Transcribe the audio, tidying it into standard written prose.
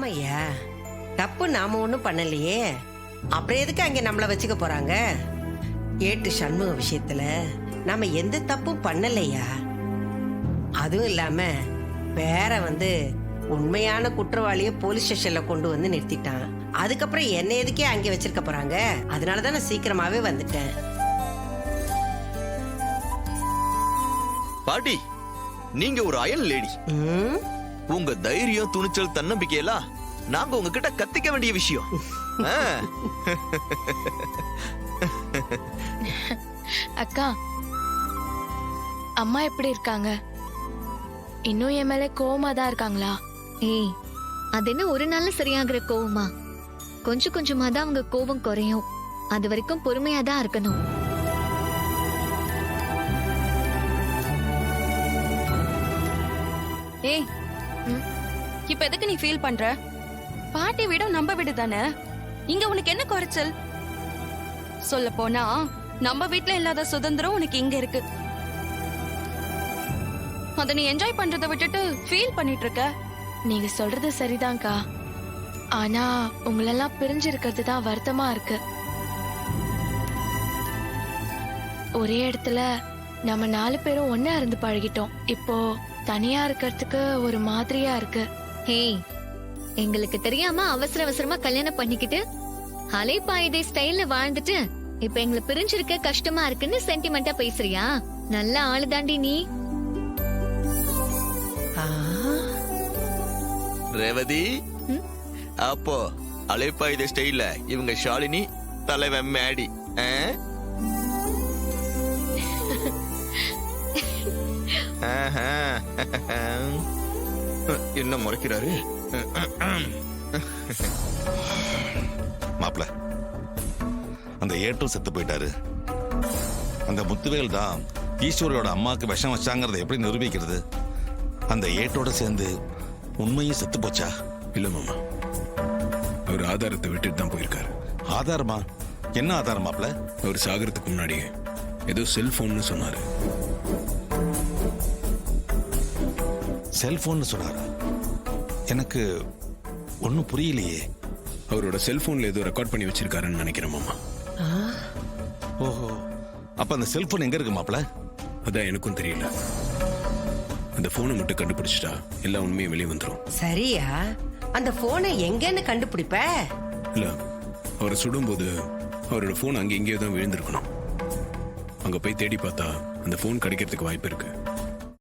ஆமாய்யா, தப்பு நாம ஒண்ணும் பண்ணலையே. அப்புறம் எதுக்கு அங்க நம்மள வச்சுக்க போறாங்க? ஏட்டு சண்முக விஷயத்துல நாம எந்த தப்பும் பண்ணலையா. அதுவும் இல்லாம வேற உண்மையான குற்றவாளிய போலீஸ் ஸ்டேஷன்ல கொண்டு வந்து நிறுத்திட்டான். அதுக்கப்புறம் என்ன எதுக்கே அங்க வச்சிருக்க போறாங்க? அதனாலதான் நான் சீக்கிரமாவே வந்துட்டேன். பாட்டி, நீங்க ஒரு அயல் லேடி. உங்க தைரியம், துணிச்சல், தன்னம்பிக்கையெல்லாம் நாங்க உங்ககிட்ட கத்திக்க வேண்டிய விஷயம். அக்கா, அம்மா எப்படி இருக்காங்க? இன்னும் என் மேல கோவமா தான் இருக்காங்களா? ஏய், அது என்ன ஒரு நாள்ல சரியாகிற கோவமா? கொஞ்சம் கொஞ்சமா தான் அவங்க கோவம் குறையும். அது வரைக்கும் பொறுமையா தான் இருக்கணும். ஏய், இப்ப எதுக்கு நீ ஃபீல் பண்ற? பாட்டி விட நம்ம வீடு தானே. இங்க உனக்கு என்ன குறைச்சல்? சொல்ல போனா நம்ம வீட்ல இல்லாத சுதந்திரம் உனக்கு இங்க இருக்கு. அத நீ என்ஜாய் பண்றதை விட்டுட்டு ஃபீல் பண்ணிட்டு இருக்க. நீங்க சொல்றது சரிதான்க்கா. ஆனா உங்களெல்லாம் பிரிஞ்சிருக்கிறது தான் வருத்தமா இருக்கு. ஒரே இடத்துல நம்ம 4 பேரும் ஒண்ணா இருந்து பழகிட்டோம். இப்போ தனியா இருக்கிறதுக்கு ஒரு மாதிரியா இருக்கு. ஹேய், எங்களுக்கு தெரியாம அவசர அவசரமா கல்யாணம் பண்ணிக்கிட்டு அலைப்பாயுதே ஸ்டைல்ல வாழ்ந்துட்டு இப்ப எங்களை பிரிஞ்சிருக்க கஷ்டமா இருக்குன்னு சென்டிமெண்டா பேசுறியா? நல்ல ஆளு தாண்டி நீ. ரேவதி, அப்போ அலைப்பாயுத ஸ்டைல்ல இவங்க ஷாலினி, தலைவன் மேடி. என்ன முறைக்கிறாரு மாப்ள? அந்த ஏட்டும் செத்து போயிட்டாரு. அந்த முத்துவேல் தான் ஈஸ்வரியோட அம்மாவுக்கு விஷம் வச்சாங்கிறத எப்படி நிரூபிக்கிறது? அந்த ஏட்டோட சேர்ந்து உண்மையும் செத்து போச்சா? இல்ல மாமா, அவர் ஆதாரத்தை விட்டுட்டு தான் போயிருக்காரு. ஆதாரமா? என்ன ஆதாரம் மாப்ள? அவர் சாகிறதுக்கு முன்னாடியே ஏதோ செல்போன்னு சொன்னாரு. செல்போன் சொன்னாரா? எனக்கு ஒன்னும் புரியலையே. அவரோட செல்போன்ல ஏதோ ரெக்கார்ட் பண்ணி வச்சிருக்காருன்னு நினைக்கிறேன் மாமா. ஓஹோ, அப்ப அந்த செல்போன் எங்க இருக்கு மாப்ள? அதான் எனக்கும் தெரியல. அந்த போனை மட்டும் கண்டுபிடிச்சிட்டா எல்லா உண்மையும் வெளியே வந்துரும். சரியா, அந்த போனை எங்கன்னு கண்டுபிடிப்ப? இல்ல, அவரை சுடும்போது அவரோட போன் அங்க எங்கேயோ தான் விழுந்திருக்கணும். அங்க போய் தேடி பார்த்தா அந்த போன் கிடைக்கிறதுக்கு வாய்ப்பு இருக்கு.